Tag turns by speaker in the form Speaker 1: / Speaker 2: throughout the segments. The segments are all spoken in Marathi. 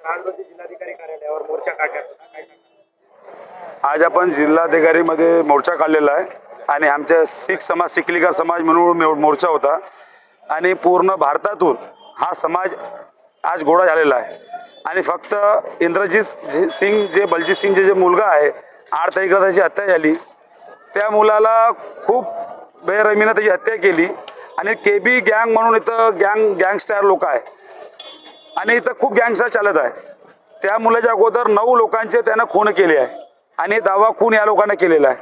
Speaker 1: काल रोजी जिल्हाधिकारी कार्यालयावर मोर्चा काढण्यात होता, काय सांगणार?
Speaker 2: आज आपण जिल्हाधिकारीमध्ये मोर्चा काढलेला आहे आणि आमच्या शीख समाज सिकलीकर समाज म्हणून मोर्चा होता आणि पूर्ण भारतातून हा समाज आज गोळा झालेला आहे आणि फक्त इंद्रजीत सिंग जे बलजीत सिंग जे मुलगा आहे 8 तारीखला त्याची हत्या झाली, त्या मुलाला खूप बेरहमीनं त्याची हत्या केली आणि KB गँग म्हणून इथं गँगस्टर लोक आहे आणि इथं खूप गँगस्टर चालत आहे. त्या मुलाच्या अगोदर 9 लोकांचे त्यानं खून केले आहे आणि दावा खून या लोकांना केलेला आहे.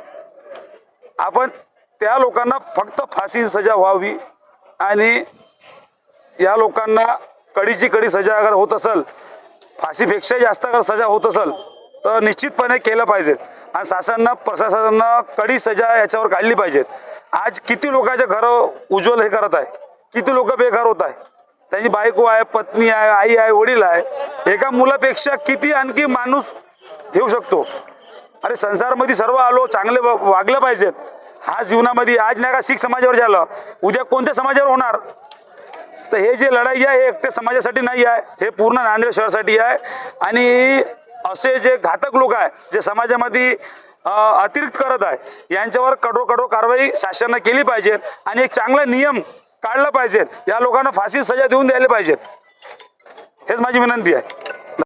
Speaker 2: आपण त्या लोकांना फक्त फाशी सजा व्हावी आणि या लोकांना कडीची कडी सजा अगर होत असेल, फाशीपेक्षा जास्त अगर सजा होत असेल तर निश्चितपणे केलं पाहिजे आणि शासनानं प्रशासनानं कडी सजा याच्यावर काढली पाहिजे. आज किती लोकांचे घरं उज्ज्वल हे करत आहे, किती लोक बेघर होत आहे, त्यांची बायको आहे, पत्नी आहे, आई आहे, वडील आहे. एका मुलापेक्षा किती आणखी माणूस येऊ शकतो. अरे संसारमध्ये सर्व आलो, चांगले वागलं पाहिजे. हा जीवनामध्ये आज नाही का शीख समाजावर झालं, उद्या कोणत्या समाजावर होणार. तर हे जे लढाई आहे हे एकट्या समाजासाठी नाही आहे, हे पूर्ण नांदेड शहरासाठी आहे. आणि असे जे घातक लोक आहे जे समाजामध्ये अतिरिक्त करत आहे, यांच्यावर कठोर कारवाई शासनाने केली पाहिजे आणि एक चांगला नियम काढला पाहिजे. या लोकांना फाशी सजा देऊन द्यायला पाहिजे. हेच माझी विनंती आहे.